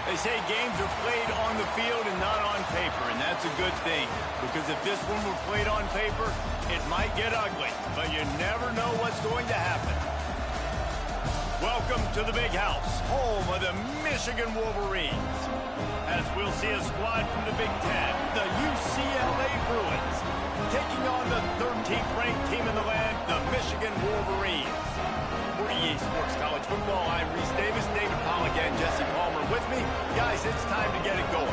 They say games are played on the field and not on paper, and that's a good thing. Because if this one were played on paper, it might get ugly. But you never know what's going to happen. Welcome to the Big House, home of the Michigan Wolverines. As we'll see a squad from the Big Ten, the UCLA Bruins, taking on the 13th ranked team in the land, the Michigan Wolverines. For EA Sports College Football, I'm Reese Davis, David Pollack, and Jesse Palmer with me. Guys, it's time to get it going.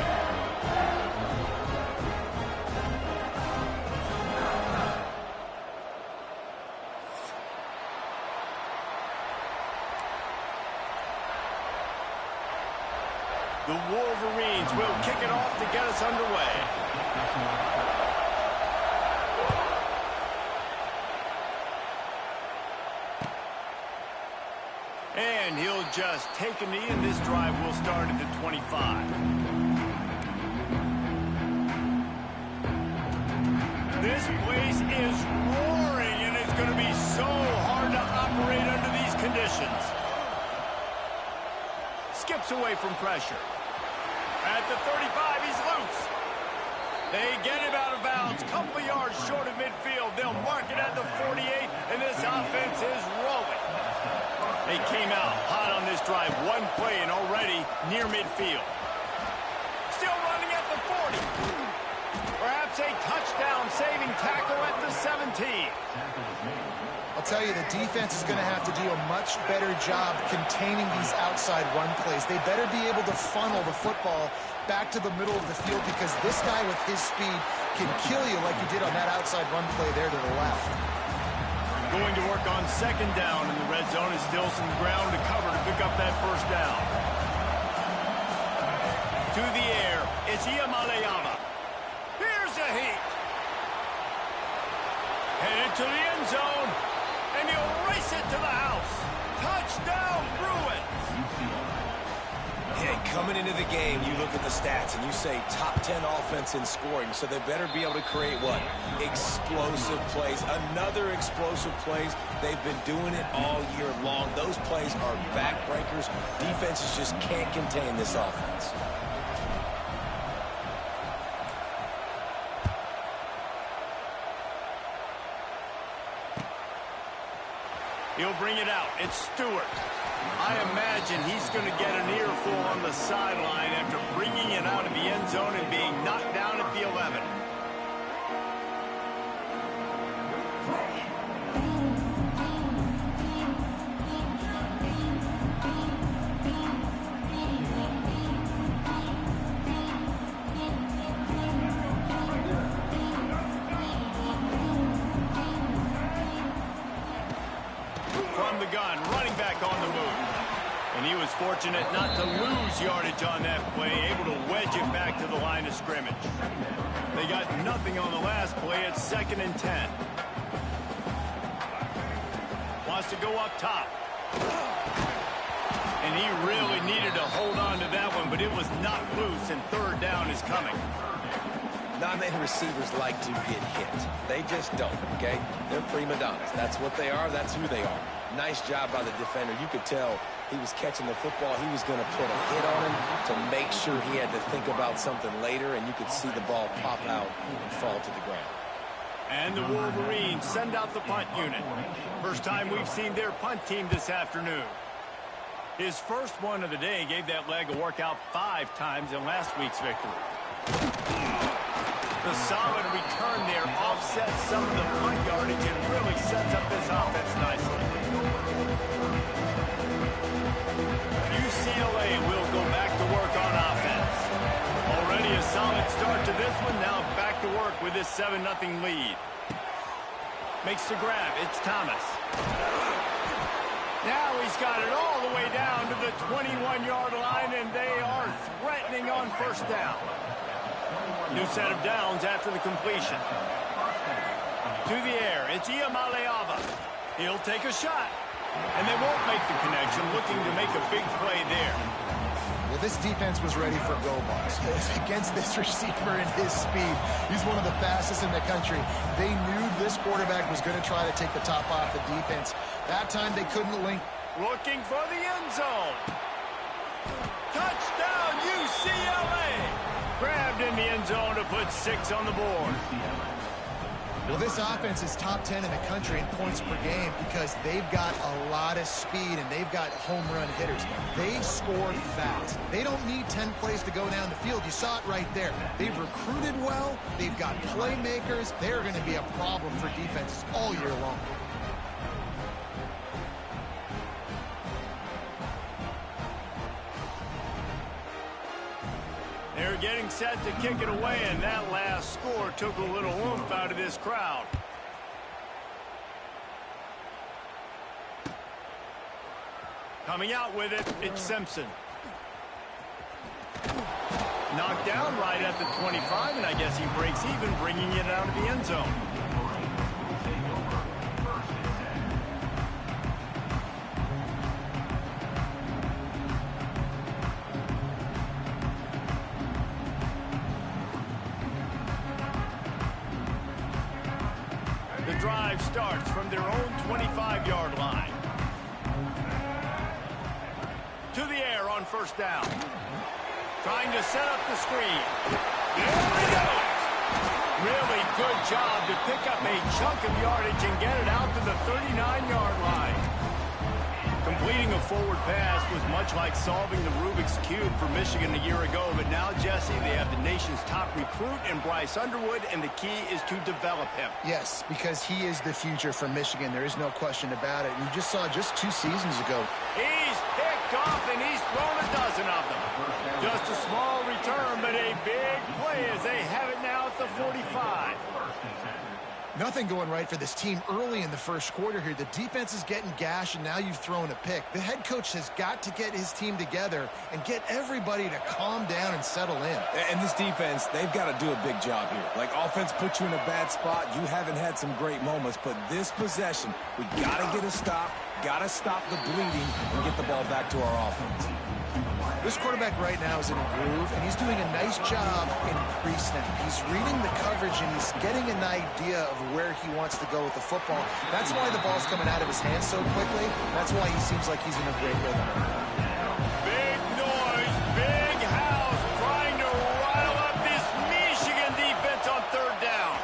The Wolverines will kick it off to get us underway. And he'll just take a knee, and this drive will start at the 25. This place is roaring, and it's going to be so hard to operate under these conditions. Skips away from pressure. At the 35, he's loose. They get him out of bounds. Couple of yards short of midfield. They'll mark it at the 48, and this offense is rolling. They came out hot on this drive. One play and already near midfield. Still running at the 40. Perhaps a touchdown-saving tackle at the 17. I'll tell you, the defense is going to have to do a much better job containing these outside run plays. They better be able to funnel the football back to the middle of the field because this guy with his speed can kill you like he did on that outside run play there to the left. Going to work on second down in the red zone. Is still some ground to cover to pick up that first down. To the air, it's Iamaleava. Here's a heat. Headed to the end zone, and he'll race it to the house. Touchdown, Bruins. Hey, coming into the game, you look at the stats and you say top 10 offense in scoring, so they better be able to create what? Explosive plays. Another explosive plays. They've been doing it all year long. Those plays are backbreakers. Defenses just can't contain this offense. He'll bring it out. It's Stewart. I imagine he's going to get an earful on the sideline after bringing it out of the end zone and being knocked down at the 11. From the gun, running back on the move. And he was fortunate not to lose yardage on that play, able to wedge it back to the line of scrimmage. They got nothing on the last play. It's 2nd and 10. Wants to go up top. And he really needed to hold on to that one, but it was not loose, and third down is coming. Non-man receivers like to get hit. They just don't, okay? They're prima donnas. That's what they are. That's who they are. Nice job by the defender. You could tell he was catching the football. He was going to put a hit on him to make sure he had to think about something later, and you could see the ball pop out and fall to the ground. And the Wolverines send out the punt unit. First time we've seen their punt team this afternoon. His first one of the day gave that leg a workout 5 times in last week's victory. The solid return there offsets some of the punt yardage and really sets up this offense nicely. UCLA will go back to work on offense. Already a solid start to this one. Now back to work with this 7-0 lead. Makes the grab. It's Thomas. Now he's got it all the way down to the 21-yard line, and they are threatening on first down. New set of downs after the completion. To the air, it's Iamaleava. He'll take a shot. And they won't make the connection, looking to make a big play there. Well, this defense was ready for go balls. Against this receiver and his speed, he's one of the fastest in the country. They knew this quarterback was going to try to take the top off the defense. That time they couldn't link. Looking for the end zone. Touchdown, grabbed in the end zone to put 6 on the board. Well, this offense is top 10 in the country in points per game because they've got a lot of speed and they've got home run hitters. They score fast. They don't need 10 plays to go down the field. You saw it right there. They've recruited well. They've got playmakers. They're going to be a problem for defenses all year long. They're getting set to kick it away, and that last score took a little oomph out of this crowd. Coming out with it, it's Simpson. Knocked down right at the 25, and I guess he breaks even, bringing it out of the end zone. The drive starts from their own 25-yard line. To the air on first down. Trying to set up the screen. There he goes. Really good job to pick up a chunk of yardage and get it out to the 39-yard line. Completing a forward pass was much like solving the Rubik's Cube for Michigan a year ago, but now, Jesse, they have the nation's top recruit in Bryce Underwood, and the key is to develop him. Yes, because he is the future for Michigan. There is no question about it. You just saw just 2 seasons ago. He's picked off, and he's thrown a dozen of them. Just a small return, but a big play as they have it now at the 45. Nothing going right for this team early in the first quarter here. The defense is getting gashed, and now you've thrown a pick. The head coach has got to get his team together and get everybody to calm down and settle in. And this defense, they've got to do a big job here. Like, offense put you in a bad spot. You haven't had some great moments, but this possession, we got to get a stop, got to stop the bleeding, and get the ball back to our offense. This quarterback right now is in a groove, and he's doing a nice job in pre-snap. He's reading the coverage, and he's getting an idea of where he wants to go with the football. That's why the ball's coming out of his hands so quickly. That's why he seems like he's in a great rhythm. Big noise, big house, trying to rile up this Michigan defense on third down.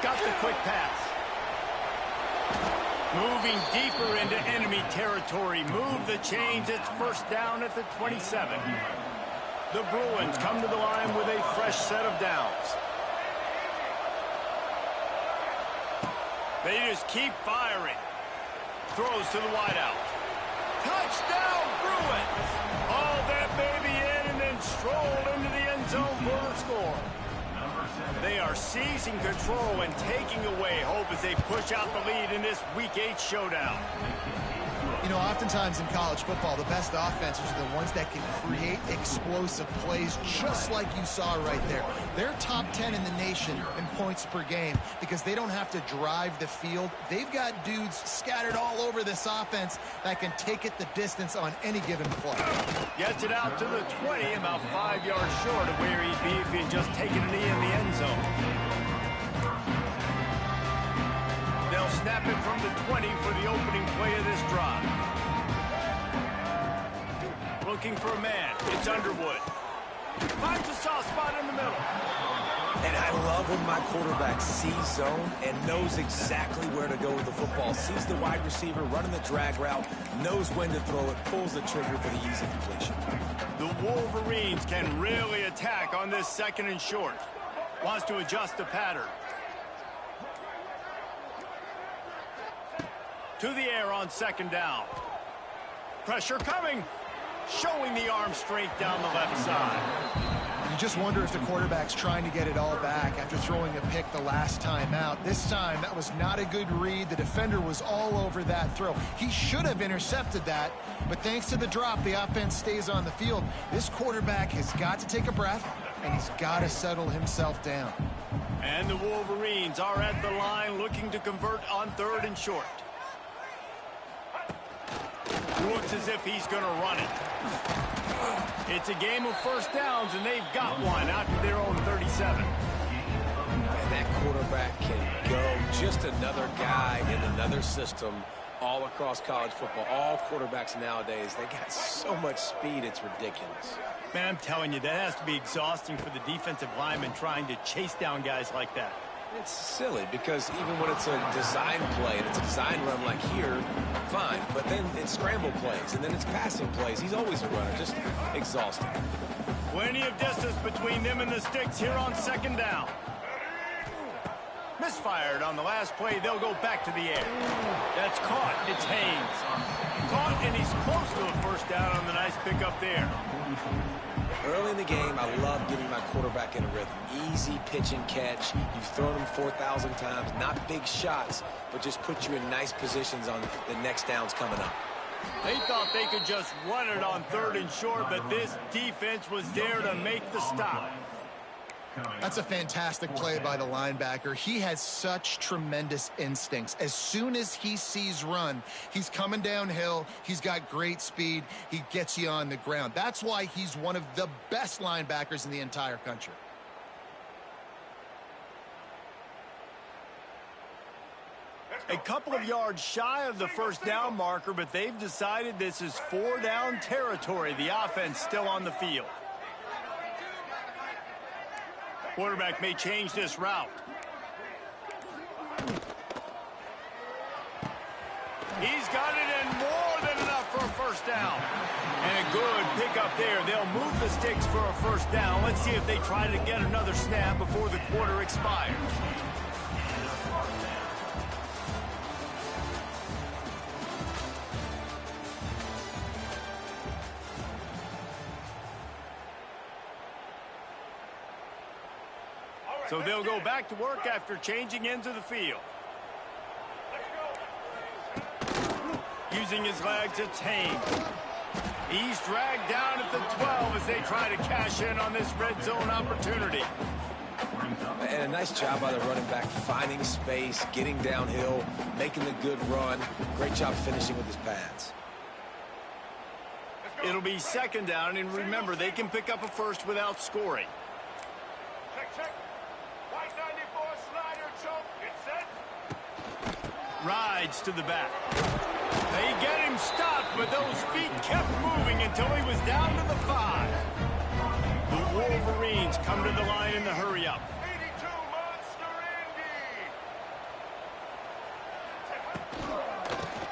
Got the quick pass. Moving deeper into enemy territory. Move the chains. It's first down at the 27. The Bruins come to the line with a fresh set of downs. They just keep firing. Throws to the wideout. Touchdown, Bruins! Haul that baby in and then stroll into the end zone for the score. They are seizing control and taking away hope as they push out the lead in this Week 8 showdown. You know, oftentimes in college football, the best offenses are the ones that can create explosive plays just like you saw right there. They're top 10 in the nation in points per game because they don't have to drive the field. They've got dudes scattered all over this offense that can take it the distance on any given play. Gets it out to the 20, about 5 yards short of where he'd be if he had just taken a knee in the end zone. They'll snap it from the 20 for the opening play of this drive. Looking for a man. It's Underwood. Finds a soft spot in the middle. And I love when my quarterback sees zone and knows exactly where to go with the football. Sees the wide receiver running the drag route, knows when to throw it, pulls the trigger for the easy completion. The Wolverines can really attack on this second and short. Wants to adjust the pattern. To the air on second down. Pressure coming. Showing the arm strength down the left side. You just wonder if the quarterback's trying to get it all back after throwing a pick the last time out. This time, that was not a good read. The defender was all over that throw. He should have intercepted that, but thanks to the drop, the offense stays on the field. This quarterback has got to take a breath, and he's got to settle himself down. And the Wolverines are at the line looking to convert on third and short. Looks as if he's going to run it. It's a game of first downs, and they've got one out to their own 37. And that quarterback can go. Just another guy in another system all across college football. All quarterbacks nowadays, they got so much speed, it's ridiculous. Man, I'm telling you, that has to be exhausting for the defensive lineman trying to chase down guys like that. It's silly because even when it's a design play and it's a design run like here, fine. But then it's scramble plays and then it's passing plays. He's always a runner, just exhausting. Plenty of distance between them and the sticks here on second down. Misfired on the last play. They'll go back to the air. That's caught. It's Haynes. Caught, and he's close to a first down on the nice pickup there. Early in the game, I love getting my quarterback in a rhythm. Easy pitch and catch. You've thrown him 4,000 times. Not big shots, but just put you in nice positions on the next downs coming up. They thought they could just run it on 3rd and short, but this defense was there to make the stop. That's a fantastic play by the linebacker. He has such tremendous instincts. As soon as he sees run, he's coming downhill. He's got great speed. He gets you on the ground. That's why he's one of the best linebackers in the entire country. A couple of yards shy of the first down marker, but they've decided this is 4-down territory. The offense still on the field. Quarterback may change this route. He's got it in more than enough for a first down. And a good pickup there. They'll move the sticks for a first down. Let's see if they try to get another snap before the quarter expires. So they'll go back to work after changing into the field. Using his legs, it's Haynes. He's dragged down at the 12 as they try to cash in on this red zone opportunity. And a nice job by the running back, finding space, getting downhill, making the good run. Great job finishing with his pads. It'll be second down, and remember, they can pick up a first without scoring. Rides to the back. They get him stopped, but those feet kept moving until he was down to the 5. The Wolverines come to the line in the hurry-up.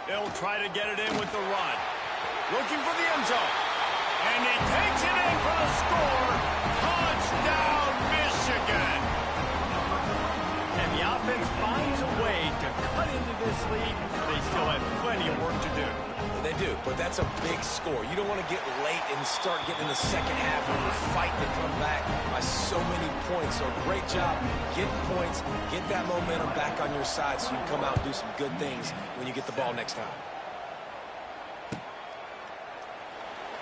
They'll try to get it in with the run. Looking for the end zone. And he takes it in for the score. Touchdown, Michigan. And the offense finds a way to cut into this lead. They still have plenty of work to do. They do, but that's a big score. You don't want to get late and start getting in the second half when you're fighting to come back by so many points. So great job getting points, get that momentum back on your side so you can come out and do some good things when you get the ball next time.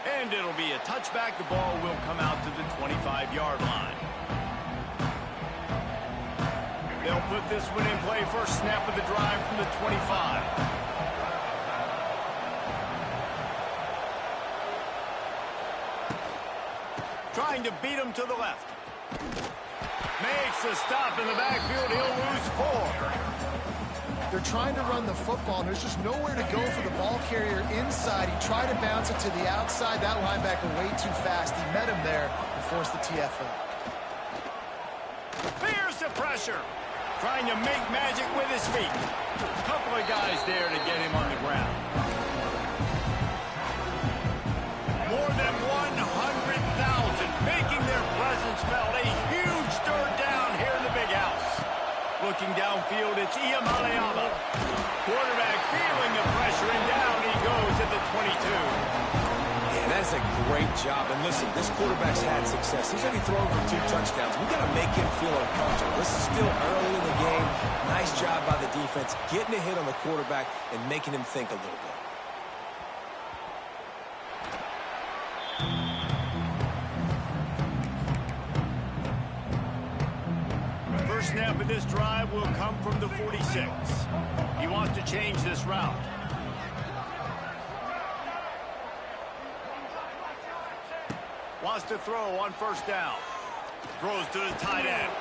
And it'll be a touchback. The ball will come out to the 25-yard line. They'll put this one in play. First snap of the drive from the 25. Trying to beat him to the left. Makes a stop in the backfield. He'll lose 4. They're trying to run the football, and there's just nowhere to go for the ball carrier inside. He tried to bounce it to the outside. That linebacker way too fast. He met him there and forced the TFL. Fears the pressure. Trying to make magic with his feet. A couple of guys there to get him on the ground. More than 100,000 making their presence felt. A huge third down here in the big house. Looking downfield, it's Iamaleava. Quarterback feeling the pressure, and down he goes at the 22. Yeah, that's a great job. And listen, this quarterback's had success. He's already thrown for 2 touchdowns. We got to make him feel uncomfortable. This is still early in the game. Nice job by the defense, getting a hit on the quarterback and making him think a little bit. First snap of this drive will come from the 46. He wants to change this route. Wants to throw on first down. Throws to the tight end.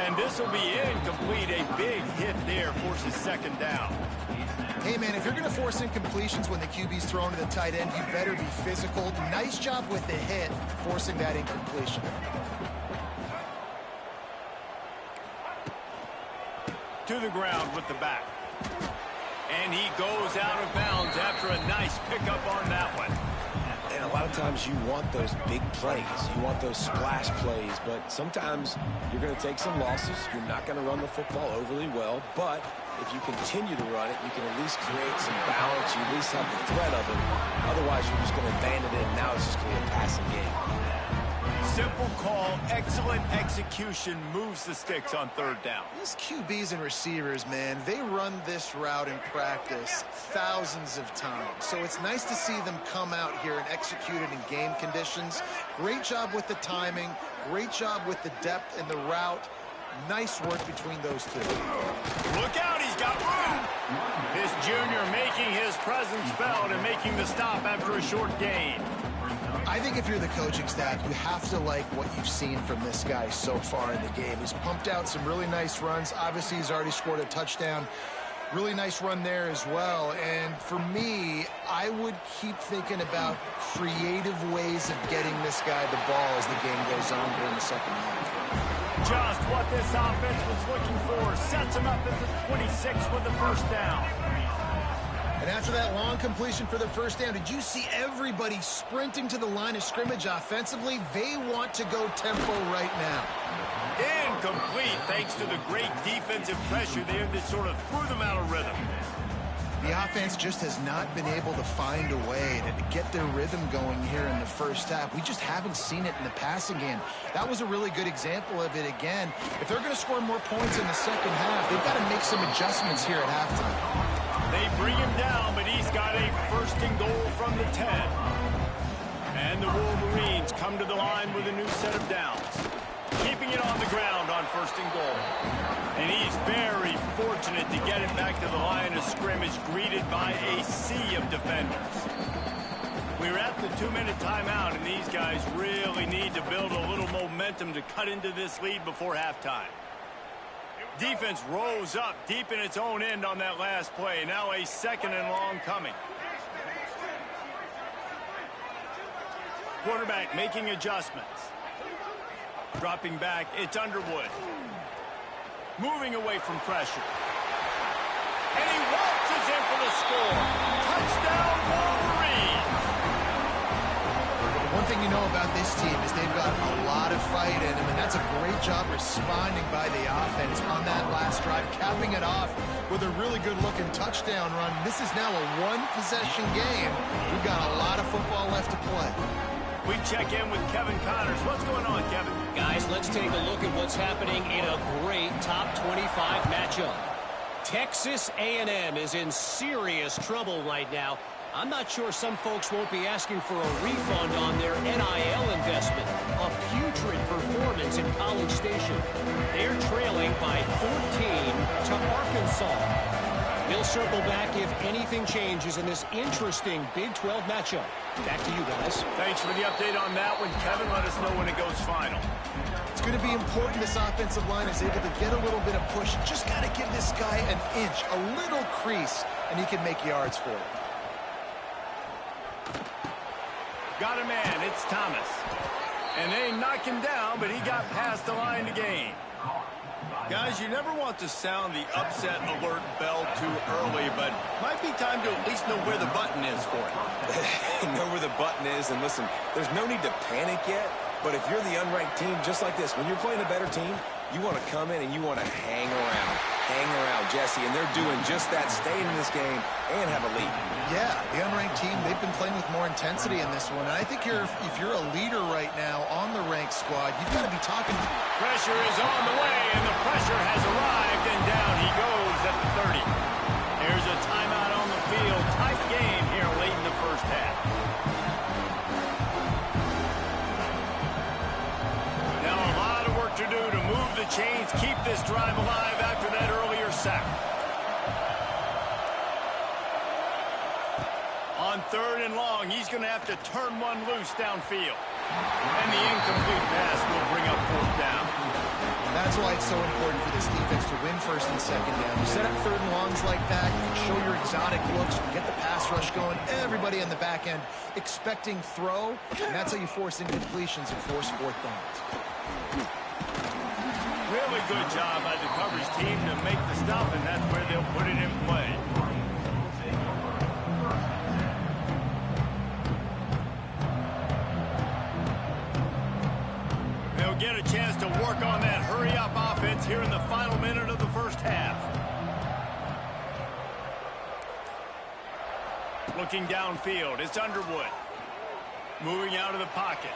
And this will be incomplete. A big hit there forces second down. Hey, man, if you're going to force incompletions when the QB's thrown to the tight end, you better be physical. Nice job with the hit, forcing that incompletion. To the ground with the back. And he goes out of bounds after a nice pickup on that one. And a lot of times you want those big plays. You want those splash plays. But sometimes you're going to take some losses. You're not going to run the football overly well. But if you continue to run it, you can at least create some balance. You at least have the threat of it. Otherwise, you're just going to abandon it, and now it's just going to be a passing game. Simple call, excellent execution, moves the sticks on third down. These QBs and receivers, man, they run this route in practice thousands of times. So it's nice to see them come out here and execute it in game conditions. Great job with the timing, great job with the depth and the route. Nice work between those two. Look out, he's got room. This junior making his presence felt and making the stop after a short gain. I think if you're the coaching staff, you have to like what you've seen from this guy so far in the game. He's pumped out some really nice runs. Obviously, he's already scored a touchdown. Really nice run there as well. And for me, I would keep thinking about creative ways of getting this guy the ball as the game goes on during the second half. Just what this offense was looking for. Sets him up at the 26 with the first down. And after that long completion for the first down, did you see everybody sprinting to the line of scrimmage offensively? They want to go tempo right now. Incomplete thanks to the great defensive pressure there that sort of threw them out of rhythm. The offense just has not been able to find a way to get their rhythm going here in the first half. We just haven't seen it in the passing game. That was a really good example of it again. If they're going to score more points in the second half, they've got to make some adjustments here at halftime. They bring him down, but he's got a first and goal from the 10. And the Wolverines come to the line with a new set of downs. Keeping it on the ground on first and goal. And he's very fortunate to get it back to the line of scrimmage, greeted by a sea of defenders. We're at the 2-minute timeout, and these guys really need to build a little momentum to cut into this lead before halftime. Defense rose up deep in its own end on that last play. Now a second and long coming. Quarterback making adjustments. Dropping back, it's Underwood. Moving away from pressure. And he waltzes in for the score. Touchdown, Wolverines! One thing you know about this team is they've got a lot of fight in them, and that's a great job responding by the offense on that last drive, capping it off with a really good-looking touchdown run. This is now a one-possession game. We've got a lot of football left to play. We check in with Kevin Connors. What's going on, Kevin? Guys, let's take a look at what's happening in a great top 25 matchup. Texas A&M is in serious trouble right now. I'm not sure some folks won't be asking for a refund on their NIL investment. A putrid performance in College Station. They're trailing by 14 to Arkansas. They'll circle back if anything changes in this interesting Big 12 matchup. Back to you guys. Thanks for the update on that one, Kevin. Let us know when it goes final. It's going to be important this offensive line is able to get a little bit of push. Just got to give this guy an inch, a little crease, and he can make yards for it. Got a man, it's Thomas. And they knock him down, but he got past the line to gain. Guys, you never want to sound the upset alert bell too early, but might be time to at least know where the button is for it. Know where the button is, and listen, there's no need to panic yet, but if you're the unranked team, just like this, when you're playing a better team, you want to come in and you want to hang around. Hang around, Jesse, and they're doing just that, staying in this game and have a lead. Yeah, the unranked team, they've been playing with more intensity in this one. And I think if you're a leader right now on the ranked squad, you've got to be talking. Pressure is on the way, and the pressure has arrived, and down he goes at the 30. There's a timeout on the field. Tight game here late in the first half. Now a lot of work to do to move the chains, keep this drive alive after that earlier sack. On 3rd and long, he's going to have to turn one loose downfield. And the incomplete pass will bring up 4th down. That's why it's so important for this defense to win 1st and 2nd down. You set up 3rd and longs like that, you can show your exotic looks, you can get the pass rush going, everybody on the back end expecting throw, and that's how you force incompletions and force 4th downs. Really good job by the coverage team to make the stop, and that's where they'll put it in play. They'll get a chance to work on that hurry-up offense here in the final minute of the first half. Looking downfield, it's Underwood. Moving out of the pocket.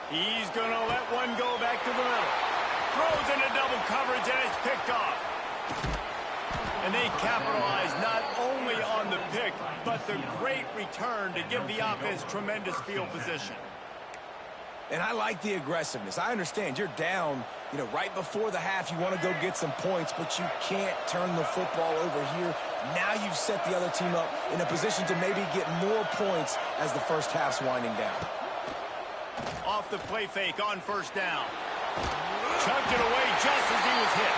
He's going to let one go back to the middle. Throws into double coverage, and it's picked off. And they capitalize not only on the pick, but the great return to give the offense tremendous field position. And I like the aggressiveness. I understand you're down, right before the half. You want to go get some points, but you can't turn the football over here. Now you've set the other team up in a position to maybe get more points as the first half's winding down. Off the play fake on 1st down. Chucked it away just as he was hit.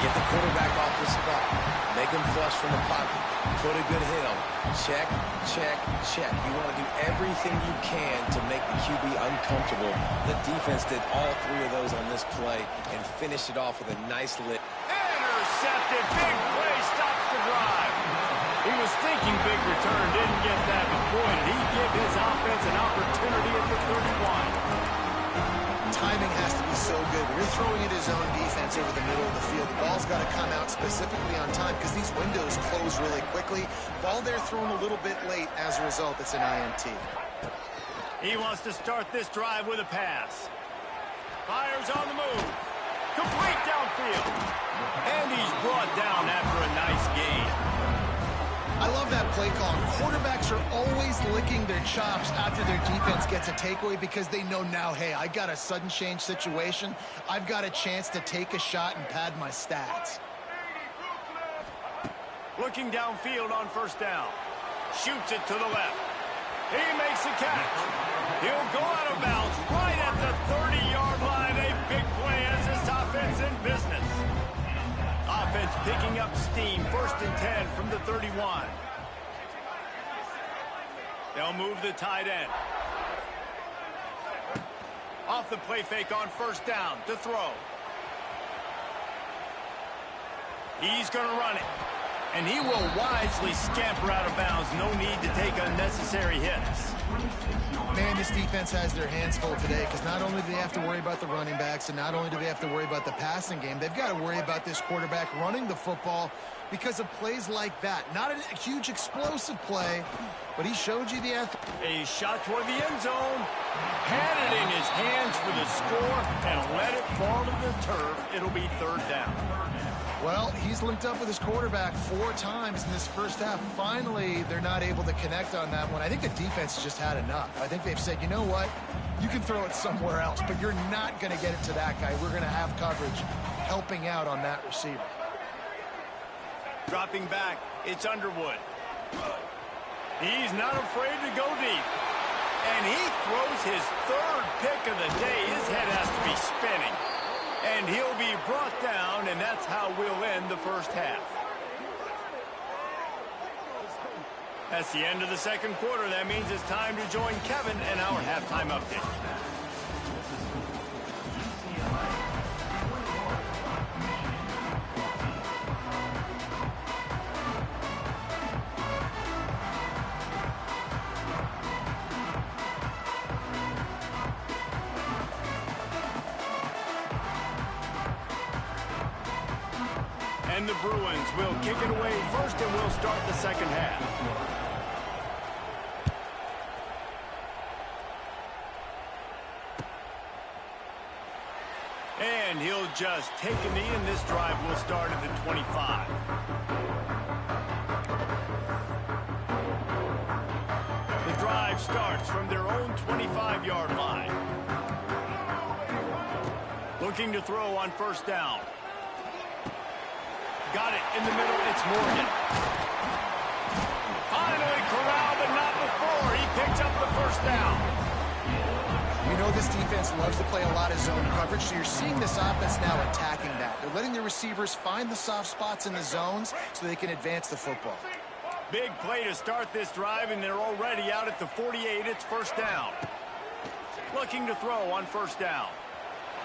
Get the quarterback off the spot. Make him flush from the pocket. Put a good hit on him. Check, check, check. You want to do everything you can to make the QB uncomfortable. The defense did all 3 of those on this play and finished it off with a nice lick. Intercepted. Big play stops the drive. He was thinking big return, didn't get that, but boy, did he give his offense an opportunity at the 31. Timing has to be so good. When you're throwing at his own defense over the middle of the field, the ball's got to come out specifically on time because these windows close really quickly. Ball there thrown a little bit late. As a result, it's an INT. He wants to start this drive with a pass. Fires on the move. Complete downfield. And he's brought down after a nice gain. I love that play call. Quarterbacks are always licking their chops after their defense gets a takeaway because they know now, hey, I got a sudden change situation. I've got a chance to take a shot and pad my stats. Looking downfield on 1st down. Shoots it to the left. He makes the catch. He'll go out of bounds right at the 30-yard line. A big play as this offense in business. Offense picking up steam. 1st and 10 from the 31. They'll move the tight end. Off the play fake on 1st down to throw. He's going to run it. And he will wisely scamper out of bounds. No need to take unnecessary hits. Man, this defense has their hands full today because not only do they have to worry about the running backs and not only do they have to worry about the passing game, they've got to worry about this quarterback running the football because of plays like that. Not a huge explosive play, but he showed you the effort. A shot toward the end zone. Had it in his hands for the score and let it fall to the turf. It'll be 3rd down. Well, he's linked up with his quarterback 4 times in this first half. Finally, they're not able to connect on that one. I think the defense just had enough. I think they've said, you know what? You can throw it somewhere else, but you're not going to get it to that guy. We're going to have coverage helping out on that receiver. Dropping back, it's Underwood. He's not afraid to go deep. And he throws his 3rd pick of the day. His head has to be spinning. And he'll be brought down, and that's how we'll end the first half. That's the end of the 2nd quarter. That means it's time to join Kevin in our halftime update. And the Bruins will kick it away first, and we'll start the 2nd half. And he'll just take a knee, and this drive will start at the 25. The drive starts from their own 25-yard line. Looking to throw on 1st down. Got it in the middle. It's Morgan. 4. He picks up the first down. You know this defense loves to play a lot of zone coverage, so you're seeing this offense now attacking that. They're letting the receivers find the soft spots in the zones so they can advance the football. Big play to start this drive, and they're already out at the 48. It's first down. Looking to throw on first down.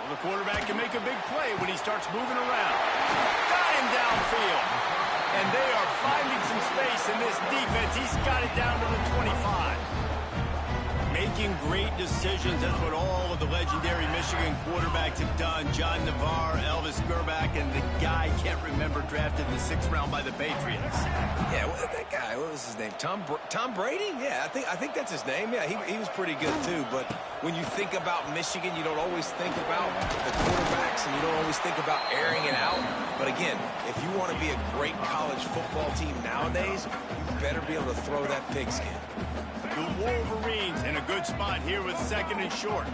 Well, the quarterback can make a big play when he starts moving around. Got him downfield. And they are finding some space in this defense. He's got it down to the 25. Making great decisions. That's what all of the legendary Michigan quarterbacks have done. John Navarre, Elvis Gerbach, and the guy, can't remember, drafted in the 6th round by the Patriots. Yeah, that guy, what was his name? Tom Brady? Yeah, I think that's his name. Yeah, he was pretty good too. But when you think about Michigan, you don't always think about the quarterbacks, and you don't always think about airing it out. But again, if you want to be a great college football team nowadays, you better be able to throw that pigskin. The Wolverines in a good spot here with 2nd and short.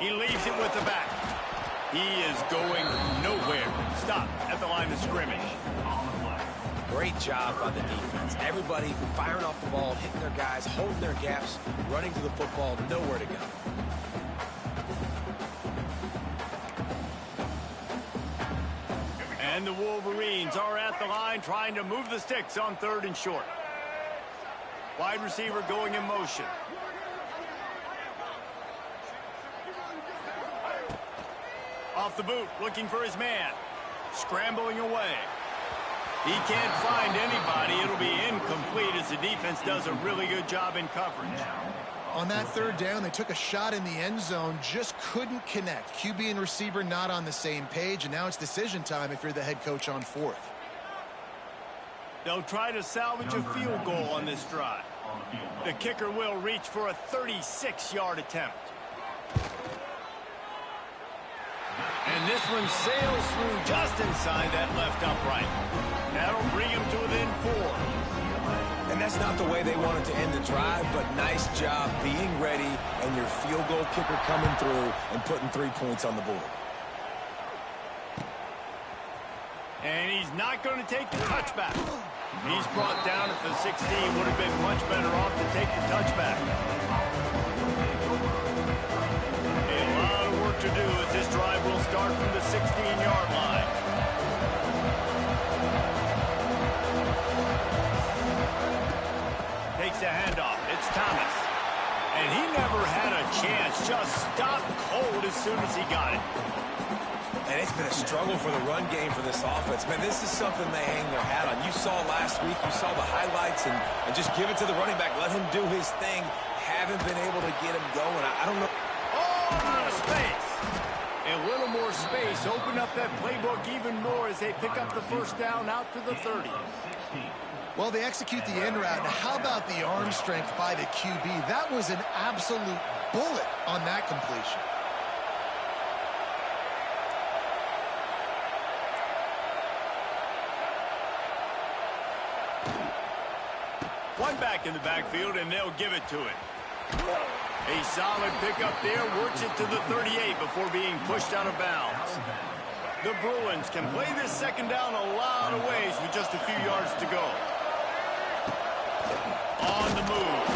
He leaves it with the back. He is going nowhere. Stop at the line of scrimmage. Great job by the defense. Everybody firing off the ball, hitting their guys, holding their gaps, running to the football, nowhere to go. And the Wolverines are at the line trying to move the sticks on 3rd and short. Wide receiver going in motion. Off the boot, looking for his man. Scrambling away. He can't find anybody. It'll be incomplete as the defense does a really good job in coverage. On that 3rd down, they took a shot in the end zone, just couldn't connect. QB and receiver not on the same page, and now it's decision time if you're the head coach on 4th. They'll try to salvage a field goal on this drive. The kicker will reach for a 36-yard attempt. And this one sails through just inside that left upright. That'll bring him to within 4. And that's not the way they wanted to end the drive, but nice job being ready and your field goal kicker coming through and putting 3 points on the board. And he's not going to take the touchback. He's brought down at the 16. Would have been much better off to take the touchback. A lot of work to do as this drive will start from the 16-yard line. Takes a handoff. It's Thomas. And he never had a chance. Just stopped cold as soon as he got it. And it's been a struggle for the run game for this offense. Man, this is something they hang their hat on. You saw last week, you saw the highlights, and just give it to the running back. Let him do his thing. Haven't been able to get him going. I don't know. Oh, out of space. A little more space. Open up that playbook even more as they pick up the first down out to the 30. Well, they execute the end route. Now, how about the arm strength by the QB? That was an absolute bullet on that completion. One back in the backfield, and they'll give it to it. A solid pickup there, works it to the 38 before being pushed out of bounds. The Bruins can play this second down a lot of ways with just a few yards to go. On the move.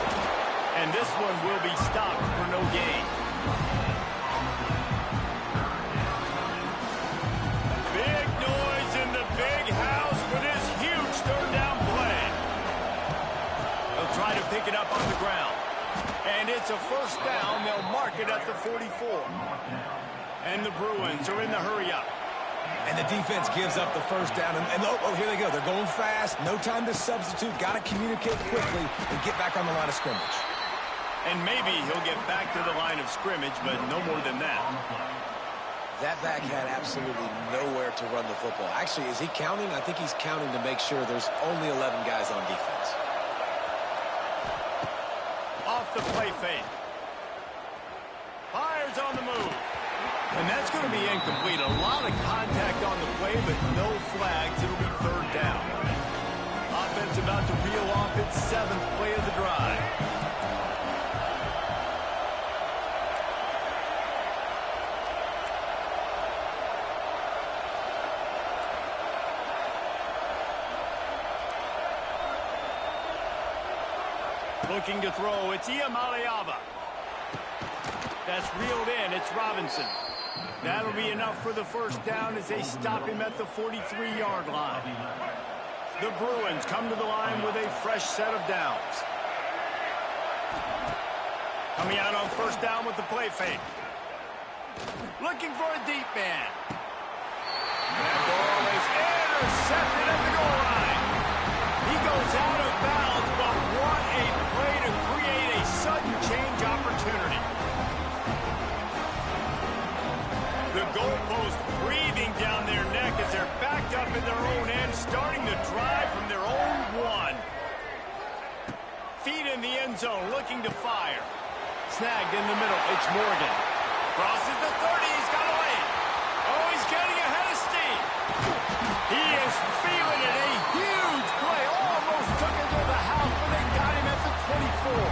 And this one will be stopped for no gain. Big noise in the big house for this huge third down play. They'll try to pick it up on the ground. And it's a first down. They'll mark it at the 44. And the Bruins are in the hurry up. And the defense gives up the first down. And oh, here they go. They're going fast. No time to substitute. Got to communicate quickly and get back on the line of scrimmage. And maybe he'll get back to the line of scrimmage, but no more than that. That back had absolutely nowhere to run the football. Actually, is he counting? I think he's counting to make sure there's only 11 guys on defense. Off the play fake. Fires on the move. And that's going to be incomplete. A lot of contact on the play, but no flags. It'll be third down. Offense about to reel off its 7th play of the drive. Looking to throw, it's Iamaleava. That's reeled in, it's Robinson. That'll be enough for the first down as they stop him at the 43-yard line. The Bruins come to the line with a fresh set of downs. Coming out on first down with the play fake. Looking for a deep man. That ball is intercepted at the goal line. He goes out of bounds, but what a play to create a sudden change opportunity. The goalpost breathing down their neck as they're backed up in their own end, starting to drive from their own one. Feet in the end zone, looking to fire. Snagged in the middle, it's Morgan. Crosses the 30, he's got away. Oh, he's getting ahead of steam. He is feeling it, a huge play. Almost took it to the house, but they got him at the 24.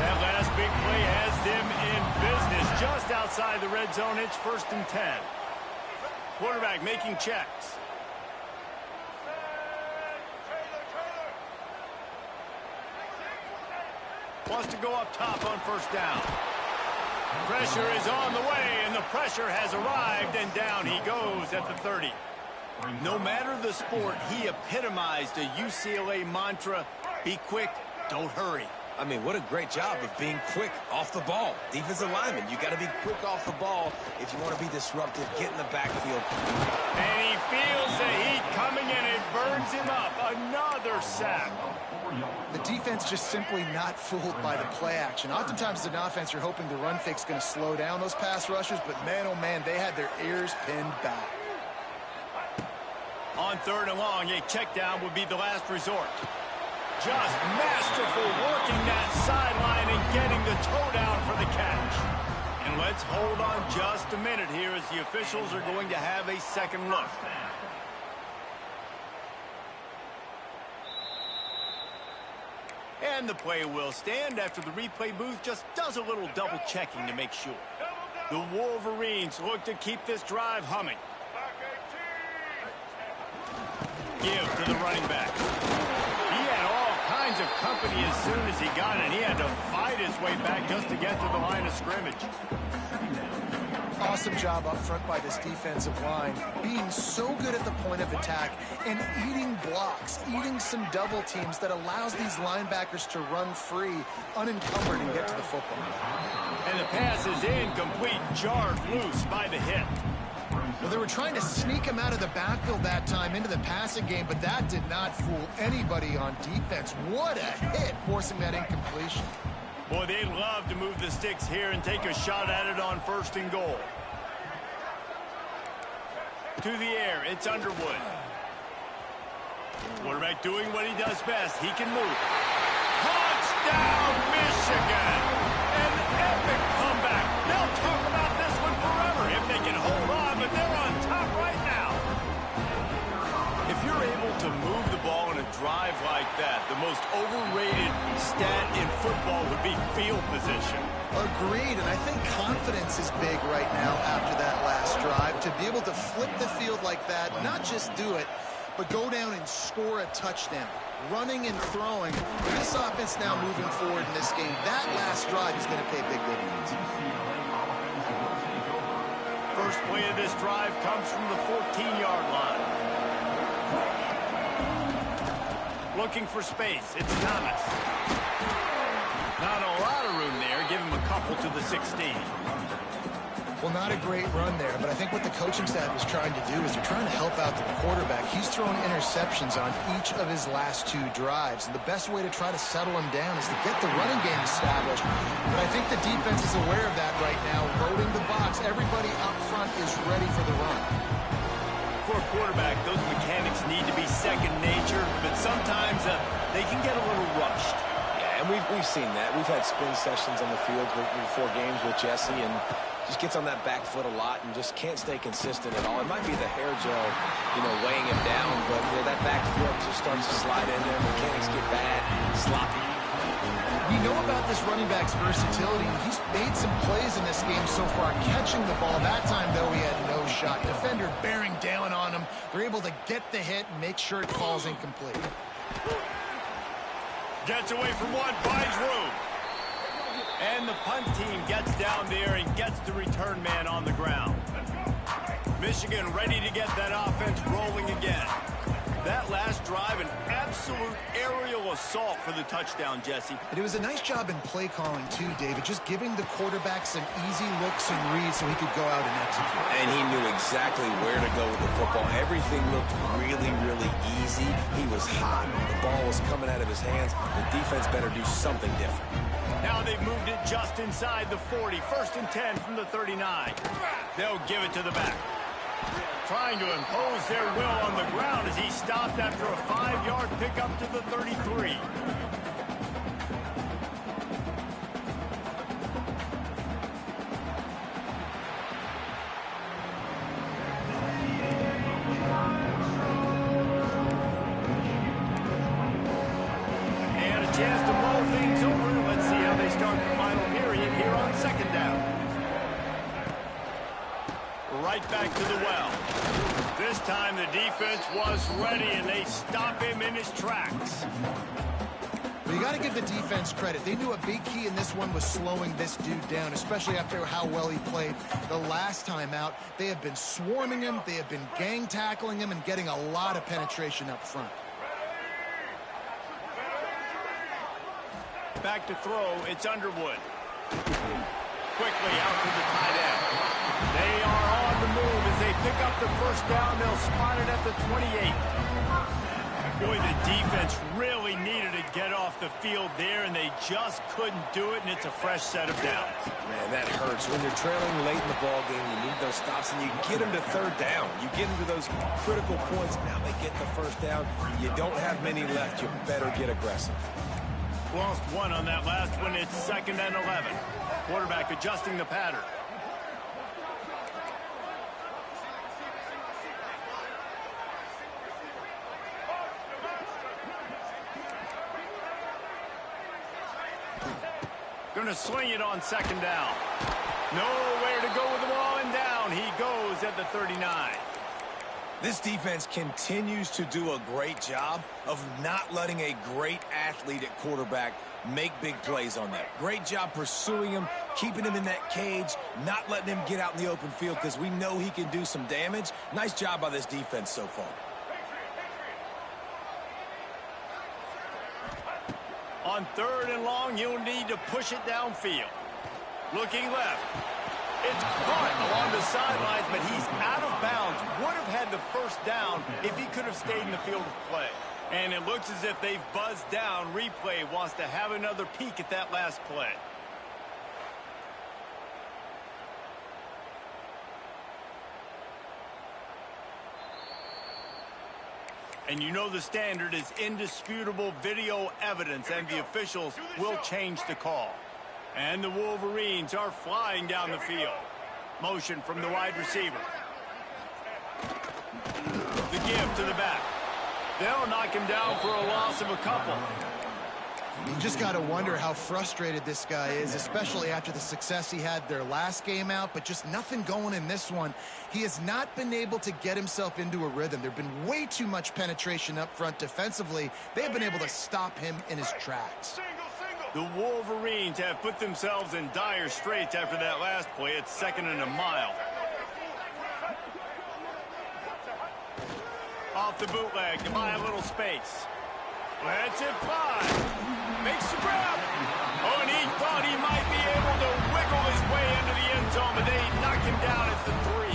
That last big play has them in business. Just outside the red zone, it's 1st and 10. Quarterback making checks. Wants to go up top on first down. Pressure is on the way, and the pressure has arrived, and down he goes at the 30. No matter the sport, he epitomized a UCLA mantra, be quick, don't hurry. I mean, what a great job of being quick off the ball. Defensive lineman, you got to be quick off the ball if you want to be disruptive, get in the backfield. And he feels the heat coming in, it burns him up. Another sack. The defense just simply not fooled by the play action. Oftentimes as an offense, you're hoping the run fake's going to slow down those pass rushers, but man, oh man, they had their ears pinned back. On 3rd and long, a check down would be the last resort. Just masterful working that sideline and getting the toe down for the catch. And let's hold on just a minute here as the officials are going to have a second look. And the play will stand after the replay booth just does a little double checking to make sure. The Wolverines look to keep this drive humming. Give to the running back. He had all kinds of company as soon as he got it. He had to fight his way back just to get to the line of scrimmage. Awesome job up front by this defensive line, being so good at the point of attack and eating blocks, eating some double teams that allows these linebackers to run free, unencumbered, and get to the football. And the pass is incomplete, jarred loose by the hit. Well, they were trying to sneak him out of the backfield that time into the passing game, but that did not fool anybody on defense. What a hit, forcing that incompletion. Boy, they'd love to move the sticks here and take a shot at it on 1st and goal. To the air, it's Underwood. Quarterback doing what he does best. He can move. Touchdown, Michigan! An epic comeback. They'll talk about this one forever if they can hold on, but they're on top right now. If you're able to move the ball in a drive like that, the most overrated stat in football would be field position. Agreed, and I think confidence is big right now after that last drive. To be able to flip the field like that, not just do it, but go down and score a touchdown. Running and throwing. This offense now moving forward in this game, that last drive is going to pay big dividends. First play of this drive comes from the 14-yard line. Looking for space, it's Thomas. Not a lot of room there. Give him a couple to the 16. Well, not a great run there, but I think what the coaching staff is trying to do is they're trying to help out the quarterback. He's thrown interceptions on each of his last 2 drives, and the best way to try to settle him down is to get the running game established. But I think the defense is aware of that right now, loading the box. Everybody up front is ready for the run. For a quarterback, those mechanics need to be second nature, but sometimes they can get a little rushed. Yeah, and we've seen that. We've had spin sessions on the field before games with Jesse, and just gets on that back foot a lot and just can't stay consistent at all. It might be the hair gel, weighing him down, but that back foot just starts to slide in there. Mechanics get bad, sloppy. We know about this running back's versatility. He's made some plays in this game so far, catching the ball. That time, though, he had no shot. Defender bearing down on him. They're able to get the hit and make sure it falls incomplete. Gets away from one, finds room. And the punt team gets down there and gets the return man on the ground. Michigan ready to get that offense rolling again. That last drive, an absolute aerial assault for the touchdown, Jesse. And it was a nice job in play calling, too, David, just giving the quarterback some easy looks and reads so he could go out and execute. And he knew exactly where to go with the football. Everything looked really, really easy. He was hot. The ball was coming out of his hands. The defense better do something different. Now they've moved it just inside the 40. 1st and 10 from the 39. They'll give it to the back. Trying to impose their will on the ground as he stopped after a 5-yard pickup to the 33. And a chance to mull things over. Let's see how they start the final period here on 2nd down. Right back to the well. This time the defense was ready, and they stop him in his tracks. But you got to give the defense credit. They knew a big key in this one was slowing this dude down, especially after how well he played the last time out. They have been swarming him. They have been gang tackling him and getting a lot of penetration up front. Back to throw, it's Underwood. Quickly out to the tight end. They are on the move as they pick up the 1st down. They'll spot it at the 28. Boy, the defense really needed to get off the field there, and they just couldn't do it, and it's a fresh set of downs. Man, that hurts. When you're trailing late in the ball game, you need those stops, and you get them to 3rd down. You get them to those critical points. Now they get the 1st down. You don't have many left. You better get aggressive. Lost one on that last one. It's 2nd and 11. Quarterback adjusting the pattern. Going to swing it on 2nd down. Nowhere to go with the ball, and down he goes at the 39. This defense continues to do a great job of not letting a great athlete at quarterback make big plays on them. Great job pursuing him, keeping him in that cage, not letting him get out in the open field because we know he can do some damage. Nice job by this defense so far. On 3rd and long, you'll need to push it downfield. Looking left. It's caught along the sidelines, but he's out of bounds. Would have had the 1st down if he could have stayed in the field of play. And it looks as if they've buzzed down. Replay wants to have another peek at that last play. And you know the standard is indisputable video evidence, and the officials will change the call. And the Wolverines are flying down the field. Motion from the wide receiver. The give to the back. They'll knock him down for a loss of a couple. You just got to wonder how frustrated this guy is, especially after the success he had their last game out, but just nothing going in this one. He has not been able to get himself into a rhythm. There have been way too much penetration up front defensively. They have been able to stop him in his tracks. The Wolverines have put themselves in dire straits after that last play. It's 2nd and a mile. Off the bootleg to buy a little space. Lets it fly. Makes the grab. Oh, and he thought he might be able to wiggle his way into the end zone, but they knock him down at the 3.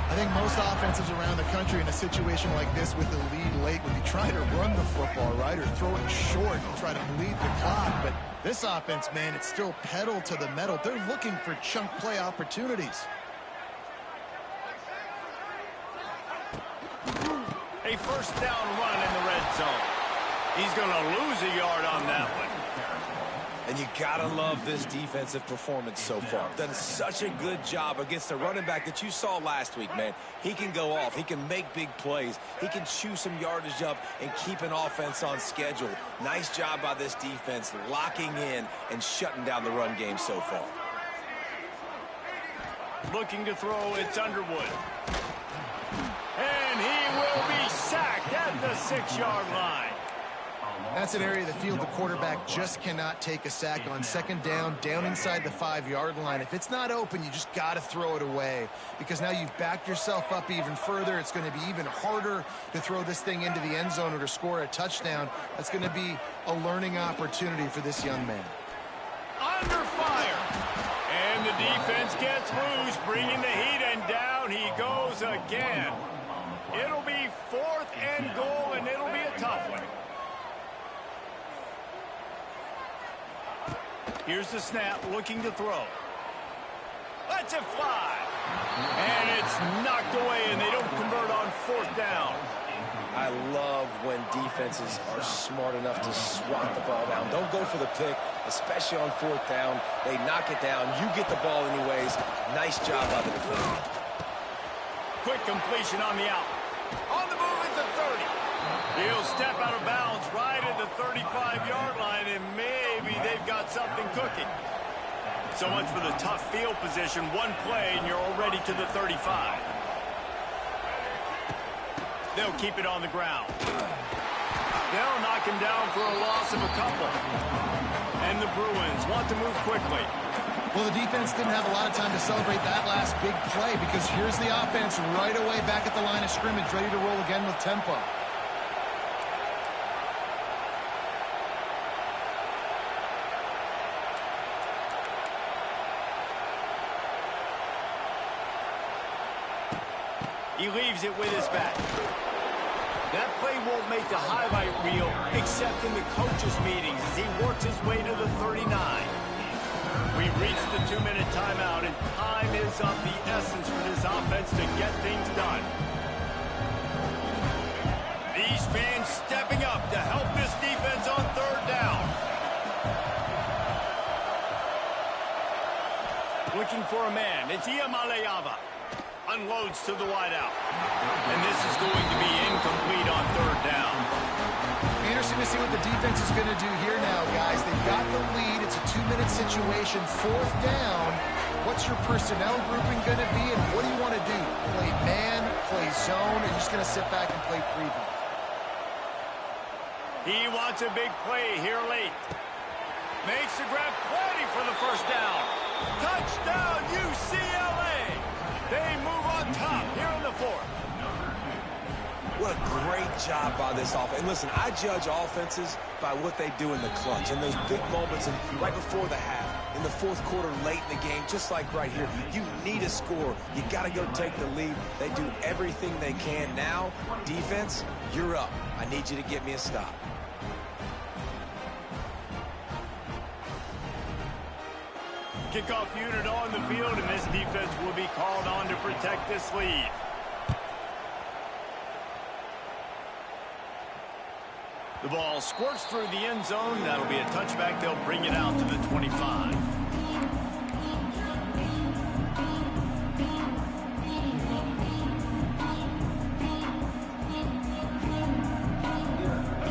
I think most offenses around the country in a situation like this with the lead late would be trying to run the football, right, or throw it short and try to bleed the clock. But this offense, man, it's still pedal to the metal. They're looking for chunk play opportunities. A 1st down run in the red zone. He's going to lose a yard on that one. And you got to love this defensive performance so far. Done such a good job against the running back that you saw last week, man. He can go off. He can make big plays. He can chew some yardage up and keep an offense on schedule. Nice job by this defense locking in and shutting down the run game so far. Looking to throw, it's Underwood. And he will be sacked at the 6-yard line. That's an area of the field the quarterback just cannot take a sack on. Second down, down inside the 5-yard line. If it's not open, you just got to throw it away because now you've backed yourself up even further. It's going to be even harder to throw this thing into the end zone or to score a touchdown. That's going to be a learning opportunity for this young man. Under fire. And the defense gets loose, bringing the heat, and down he goes again. It'll be 4th and goal, and it'll be a tough one. Here's the snap, looking to throw. Lets it fly. And it's knocked away, and they don't convert on 4th down. I love when defenses are smart enough to swat the ball down. Don't go for the pick, especially on 4th down. They knock it down. You get the ball anyways. Nice job by the defender. Quick completion on the out. On the move at the 30. He'll step out of bounds right at the 35-yard line, and maybe they've got something cooking. So much for the tough field position. One play, and you're already to the 35. They'll keep it on the ground. They'll knock him down for a loss of a couple. And the Bruins want to move quickly. Well, the defense didn't have a lot of time to celebrate that last big play because here's the offense right away back at the line of scrimmage, ready to roll again with tempo. He leaves it with his back. That play won't make the highlight reel except in the coaches' meetings as he works his way to the 39. We've reached the 2-minute timeout, and time is of the essence for this offense to get things done. These fans stepping up to help this defense on 3rd down. Looking for a man. It's Iamaleava. Unloads to the wideout. And this is going to be incomplete on 3rd down. Interesting to see what the defense is going to do here now, guys. They've got the lead. It's a 2-minute situation. 4th down. What's your personnel grouping going to be, and what do you want to do? Play man, play zone, or are you just going to sit back and play prevent? He wants a big play here late. Makes the grab, plenty for the 1st down. Touchdown, UCLA! They move on top here in the 4th. What a great job by this offense. And listen, I judge offenses by what they do in the clutch. And those big moments right before the half, in the 4th quarter, late in the game, just like right here, you need a score. You got to go take the lead. They do everything they can. Now, defense, you're up. I need you to get me a stop. Kickoff unit on the field, and this defense will be called on to protect this lead. The ball squirts through the end zone. That'll be a touchback. They'll bring it out to the 25.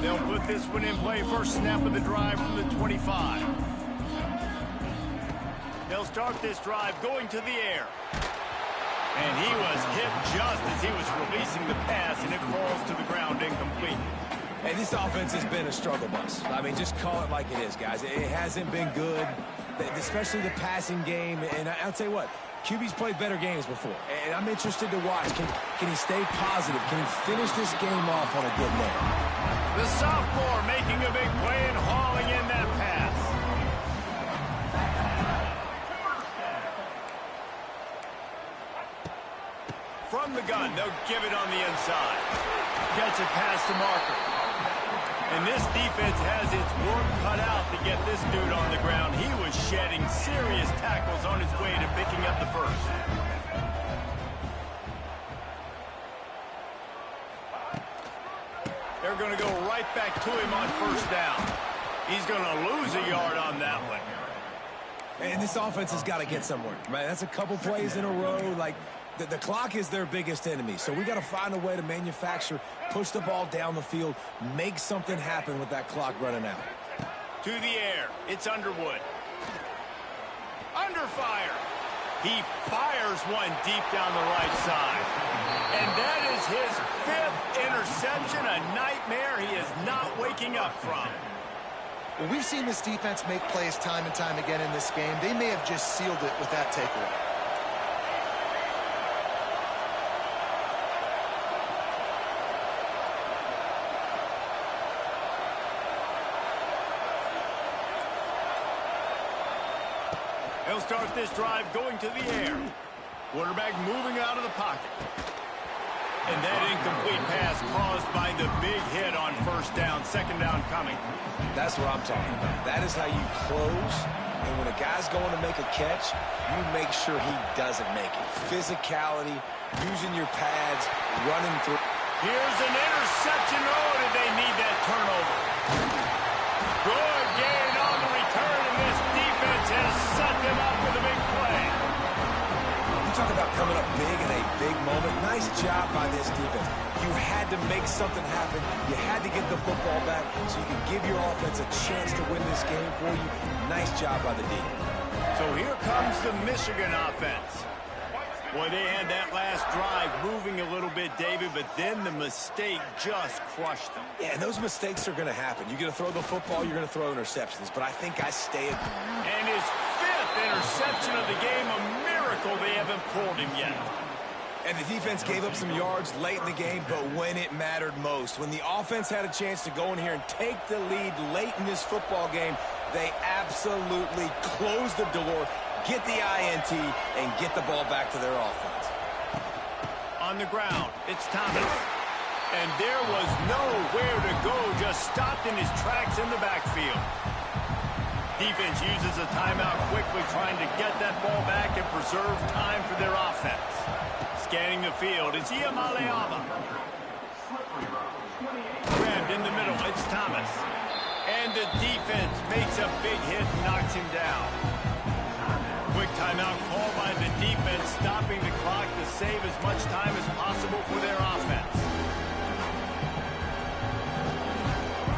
They'll put this one in play. First snap of the drive from the 25. They'll start this drive going to the air. And he was hit just as he was releasing the pass, and it falls to the ground incomplete. Hey, this offense has been a struggle bus. I mean, just call it like it is, guys. It hasn't been good, especially the passing game. And I'll tell you what, QB's played better games before. And I'm interested to watch. Can he stay positive? Can he finish this game off on a good note? The sophomore making a big play and hauling in that pass. From the gun, they'll give it on the inside. Gets it past the marker. And this defense has its work cut out to get this dude on the ground. He was shedding serious tackles on his way to picking up the first. They're going to go right back to him on 1st down. He's going to lose a yard on that one. And this offense has got to get somewhere. Right? That's a couple plays in a row. Like, the clock is their biggest enemy. So we got to find a way to manufacture, push the ball down the field, make something happen with that clock running out. To the air. It's Underwood. Under fire. He fires one deep down the right side. And that is his 5th interception, a nightmare he is not waking up from. Well, we've seen this defense make plays time and time again in this game. They may have just sealed it with that takeaway. They'll start this drive going to the air. Quarterback moving out of the pocket. And that incomplete pass caused by the big hit on first down, second down coming. That's what I'm talking about. That is how you close. And when a guy's going to make a catch, you make sure he doesn't make it. Physicality, using your pads, running through. Here's an interception. Oh, did they need that turnover? Good gain on the return, and this defense has set them up with a big play. You talk about coming up big in a big moment. Nice job by this defense. You had to make something happen. You had to get the football back so you could give your offense a chance to win this game for you. Nice job by the D. So here comes the Michigan offense. Boy, they had that last drive moving a little bit, David, but then the mistake just crushed them. Yeah, and those mistakes are going to happen. You're going to throw the football, you're going to throw interceptions, but I think I stay at... And his 5th interception of the game, a miracle they haven't pulled him yet. And the defense gave up some yards late in the game, but when it mattered most, when the offense had a chance to go in here and take the lead late in this football game, they absolutely closed the door, get the INT, and get the ball back to their offense. On the ground, it's Thomas. And there was nowhere to go, just stopped in his tracks in the backfield. Defense uses a timeout quickly, trying to get that ball back and preserve time for their offense. Scanning the field, it's Iamaleava. Grabbed in the middle, it's Thomas. And the defense makes a big hit and knocks him down. Quick timeout call by the defense, stopping the clock to save as much time as possible for their offense.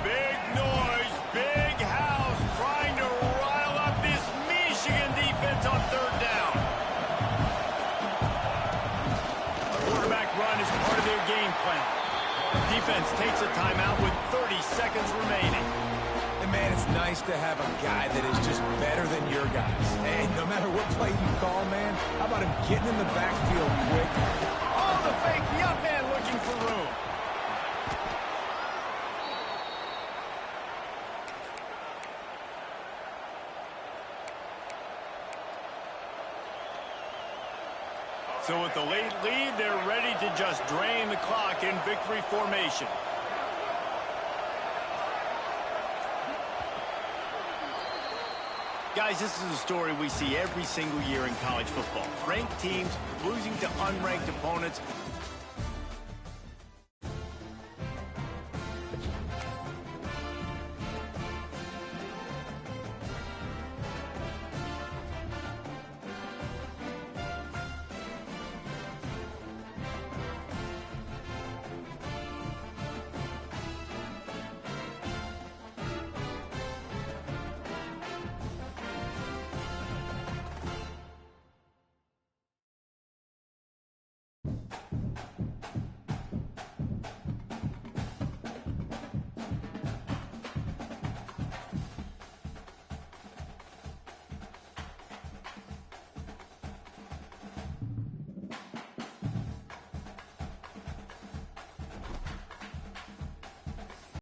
Big noise, big house, trying to rile up this Michigan defense on third down. Quarterback run is part of their game plan. Defense takes a timeout with 30 seconds remaining. And man, it's nice to have a guy that is just better than your guys. And no matter what play you call, man, how about him getting in the backfield quick? Oh, the fake, the up man looking for room. So with the late lead, they're ready to just drain the clock in victory formation. Guys, this is a story we see every single year in college football. Ranked teams losing to unranked opponents.